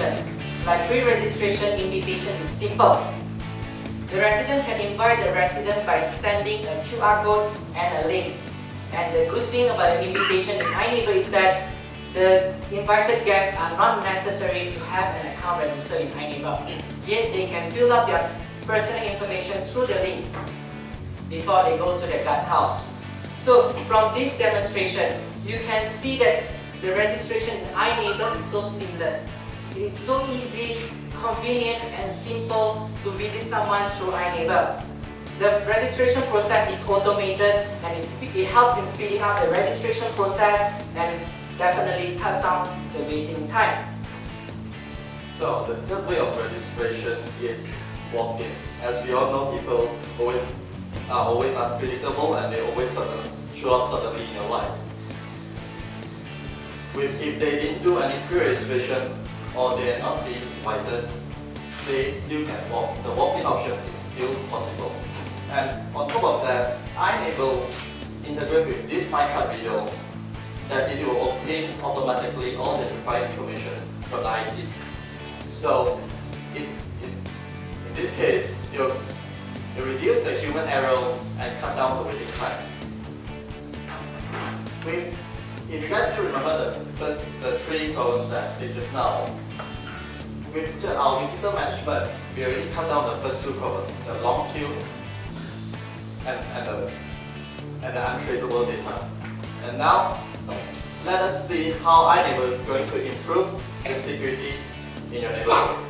registration. Like pre-registration invitation is simple. The resident can invite the resident by sending a QR code and a link. And the good thing about the invitation in i-Neighbour is that the invited guests are not necessary to have an account registered in i-Neighbour. Yet they can fill up their personal information through the link before they go to the guardhouse. So from this demonstration, you can see that the registration in i-Neighbour is so seamless. It's so easy, convenient and simple to visit someone through i-Neighbour. The registration process is automated and it helps in speeding up the registration process and definitely cuts down the waiting time. So the third way of registration is walk-in. As we all know, people are always unpredictable and they always show up suddenly in your life. If they didn't do any pre-registration or they are not being invited, they still can walk. The walk-in option is still possible. And on top of that, i-Neighbour integrate with this My Card reader that it will obtain automatically all the required information from the IC. So in this case, it reduces the human error and cut down the waiting time. If you guys still remember the three columns that I stated just now, with our visitor management, we already cut down the first two columns, the long queue and the untraceable data. And now, let us see how i-Neighbour is going to improve the security in your neighborhood.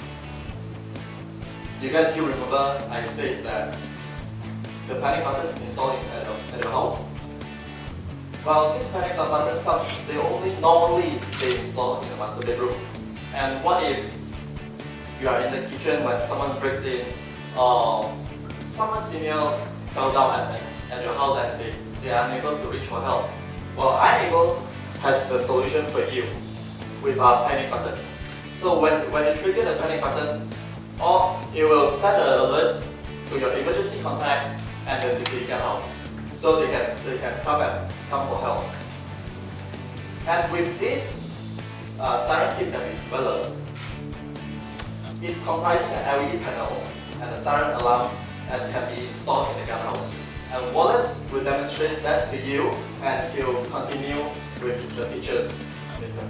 You guys still remember I said that the panic button installed at your house? Well, this panic button, they only normally install in the master bedroom. And what if you are in the kitchen when someone breaks in, or someone senior fell down at your house and they are unable to reach for help? Well, i-Neighbour has the solution for you with our panic button. So when you trigger the panic button, it will send an alert to your emergency contact and the security guardhouse, so they can come for help. And with this siren kit that we developed, it comprises an LED panel and a siren alarm and can be installed in the guardhouse. And Wallace will demonstrate that to you, and he'll continue with the features later.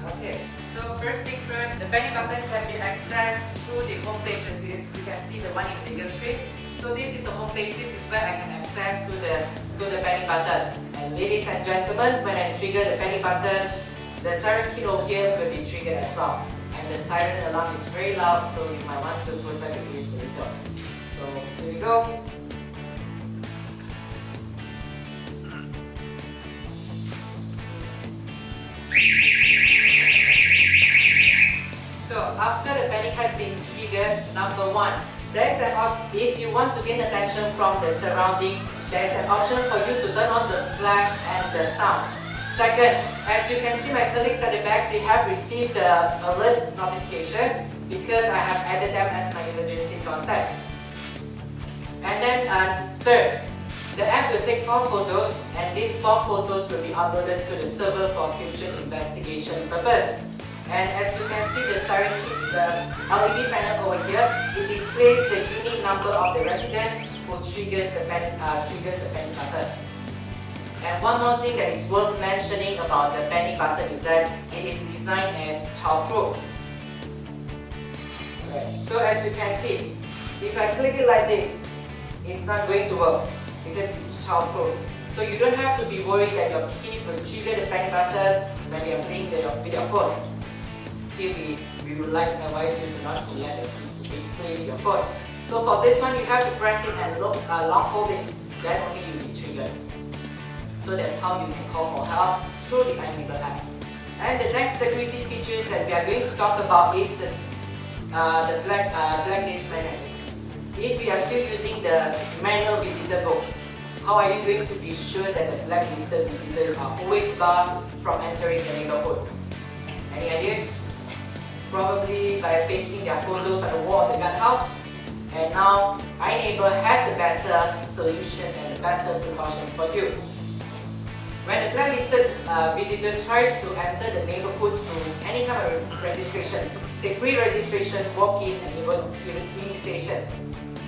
Okay, so first thing first, the panic button can be accessed through the home page, as you can see the one in the screen. So this is the home page. This is where I can access to the panic button. And ladies and gentlemen, when I trigger the panic button, the siren key over here will be triggered as well. And the siren alarm is very loud, so you might want to protect your ears a little. So here we go. So after the panic has been triggered, number one, if you want to gain attention from the surrounding, there is an option for you to turn on the flash and the sound. Second, as you can see, my colleagues at the back, they have received the alert notification because I have added them as my emergency contacts. And then third, the app will take 4 photos, and these 4 photos will be uploaded to the server for future investigation purpose. And as you can see, the siren kit, the LED panel over here, it displays the unique number of the resident who triggers the panic button. And one more thing that is worth mentioning about the panic button is that it is designed as childproof. Right. So as you can see, if I click it like this, it's not going to work because it's childproof. So you don't have to be worried that your kid will trigger the panic button when you are playing with your phone. Still, we would like to advise you to not let the kids play with your phone. So for this one, you have to press it and long hold it, then only you will be triggered. So that's how you can call for help through the i-Neighbour app. And the next security features that we are going to talk about is the blacklist menace. If we are still using the manual visitor book, how are you going to be sure that the blacklisted visitors are always barred from entering the neighborhood? Any ideas? Probably by pasting their photos on the wall of the guardhouse. And now i-Neighbour has a better solution and a better precaution for you. When the blacklisted visitor tries to enter the neighborhood through any kind of registration, say pre-registration, walk-in, and even invitation,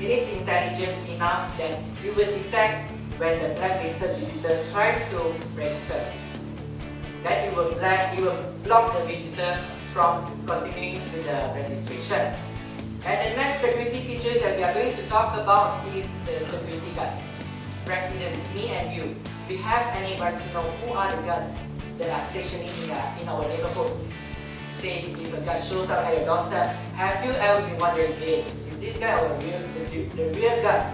it is intelligent enough that you will detect when the blacklisted visitor tries to register. Then you will block the visitor from continuing with the registration. And the next security feature that we are going to talk about is the security guard. Residents, me and you, we have any right to know who are the guards that are stationing in our neighborhood. Say if a guard shows up at your doorstep, have you ever been wondering, hey, is this guy the real guard?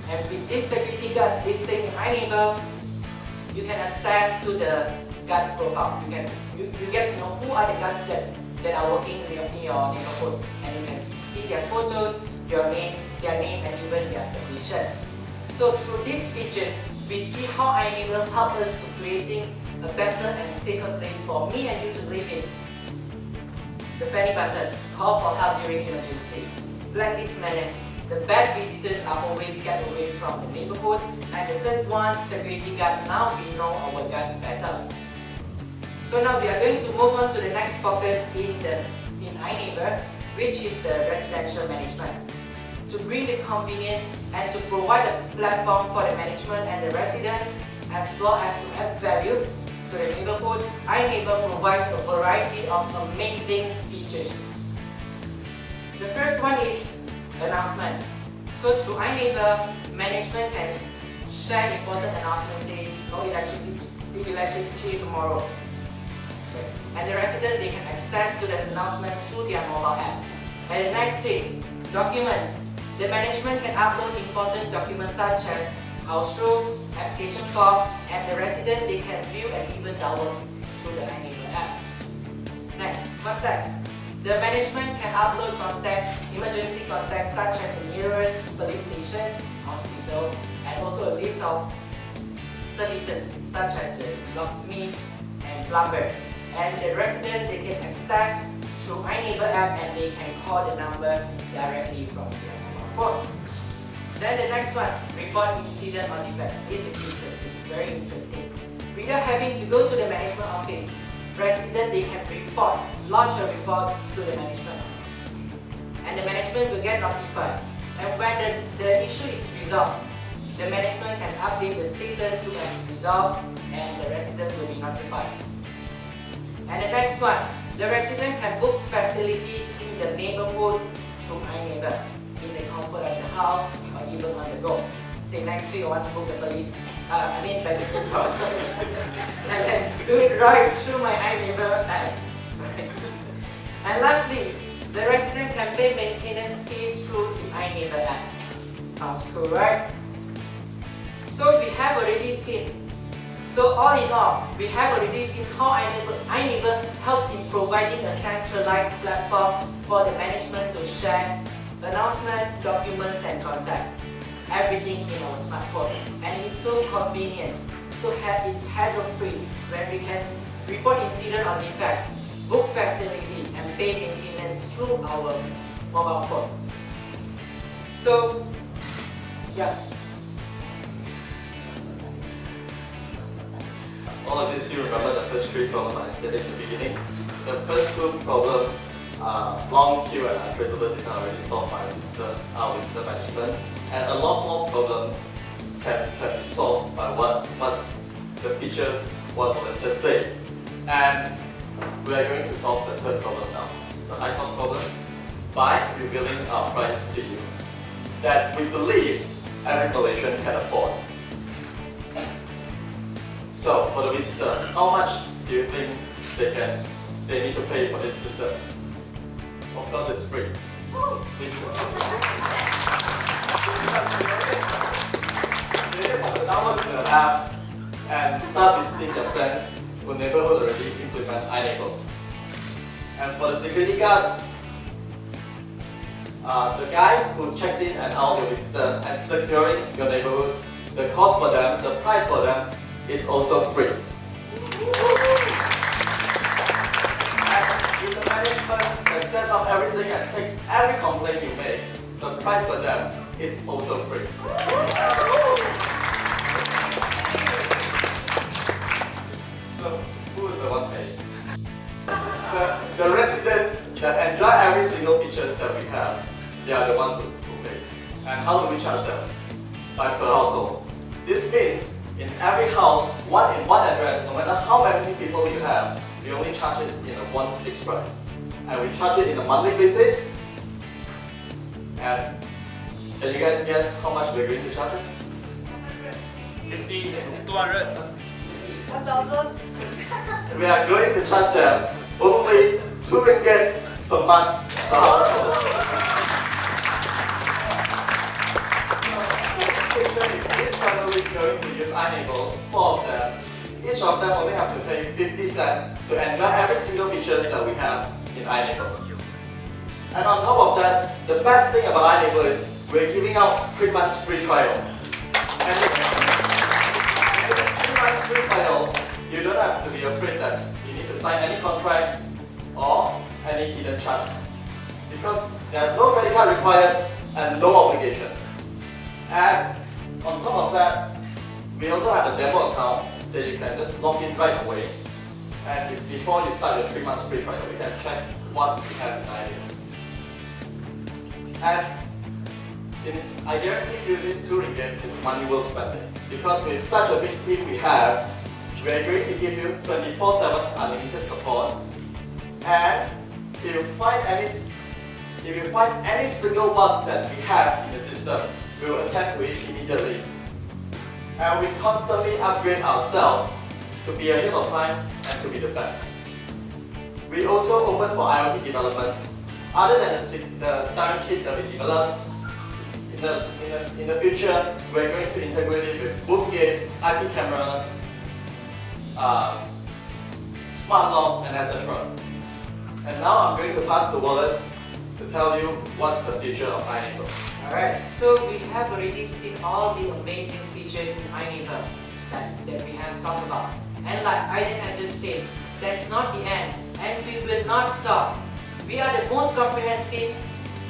And with this security guard listing in i-Neighbour, you can access to the guard's profile. You get to know who are the guards that are working in your neighborhood, and you can see their photos, their name, and even their position. So through these features, we see how i-Neighbour help us to creating a better and safer place for me and you to live in. The panic button, call for help during emergency. Blacklist menace, the bad visitors are always get away from the neighborhood. And the third one, security guard, now we know our guards better. So now we are going to move on to the next focus in i-Neighbour, which is the residential management. To bring the convenience and to provide a platform for the management and the resident, as well as to add value to the neighborhood, i-Neighbour provides a variety of amazing features. The first one is announcement. So through i-Neighbour, management can share important announcements saying no electricity tomorrow. And the resident, they can access to the announcement through their mobile app. And the next thing, documents. The management can upload important documents such as house rule, application form, and the resident, they can view and even download through the i-Neighbour app. Next, contacts. The management can upload contacts, emergency contacts such as the nearest police station, hospital, and also a list of services such as the locksmith and plumber. And the resident, they can access through i-Neighbour app and they can call the number directly from their mobile phone. Then the next one, report incident or defect. This is interesting, very interesting. Without having to go to the management office, resident, they can launch a report to the management. And the management will get notified. And when the issue is resolved, the management can update the status to as resolved and the resident will be notified. And the next one, the resident can book facilities in the neighborhood through i-Neighbour, in the comfort of the house or even on the go. Say next week I want to book the police, badminton court, sorry. I can do it right through my i-Neighbour app. And lastly, the resident can pay maintenance fee through the i-Neighbour app. Sounds cool, right? So we have already seen. So all in all, we have already seen how i-Neighbour helps in providing a centralized platform for the management to share announcement, documents and contact. Everything in our smartphone. And it's so convenient. So it's hassle-free where we can report incident or defect, book facility and pay maintenance through our mobile phone. So, yeah. All of you still remember the first three problems I stated at the beginning. The first two problems, long queue and untraceability, are already solved by visitor management, and a lot more problems can be solved by what's the features what was just said. And we are going to solve the third problem now, the high cost problem, by revealing our price to you that we believe every Malaysian can afford. So, for the visitor, how much do you think they need to pay for this system? Of course, it's free. You just have to download the app and start visiting your friends whose neighborhood already implement i-Neighbour. And for the security guard, the guy who checks in and out your visitor and securing your neighborhood, the cost for them, the price for them, it's also free. And with the management that sets up everything and takes every complaint you make, the price for them, it's also free. residents that enjoy every single feature that we have, they are the ones who pay. And how do we charge them? By per household. This means in every house, one address, no matter how many people you have, we only charge it in a one fixed price. And we charge it in a monthly basis. And can you guys guess how much we're going to charge it? 50, 200. 1,000. We are going to charge them only 2 ringgit per month per household. This family is going to use i-Neighbour, 4 of them. Each of them only have to pay 50 cents to enjoy every single features that we have in i-Neighbour. And on top of that, the best thing about i-Neighbour is we're giving out 3 months free trial. And with 3 months free trial, you don't have to be afraid that you need to sign any contract or any hidden charge. Because there's no credit card required and no obligation. And on top of that, we also have a demo account that you can just log in right away. And before you start your 3 months free trial, you can check what we have in i-Neighbour. And I guarantee you this 2 ringgit is money well spent. Because with such a big team we have, we are going to give you 24/7 unlimited support. And if you find any single bug that we have in the system, we will attend to it immediately. And we constantly upgrade ourselves to be ahead of time and to be the best. We also open for IoT development. Other than the Siren Kit that we developed, in the future, we're going to integrate it with boom gate, IP camera, smart lock, and etc. And now I'm going to pass to Wallace to tell you what's the future of i-Neighbour. Alright, so we have already seen all the amazing features in i-Neighbour that we have talked about. And like Aiden has just said, that's not the end, and we will not stop. We are the most comprehensive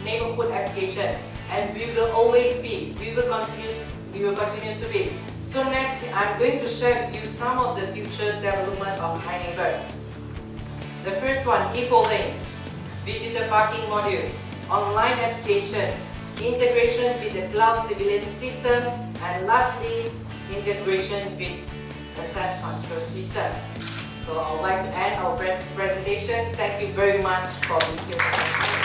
neighborhood application, and we will always be. We will continue to be. So next, I'm going to share with you some of the future development of i-Neighbour. The first one, e-polling, visitor parking module, online application, integration with the cloud surveillance system, and lastly, integration with access control system. So I would like to end our presentation. Thank you very much for being here.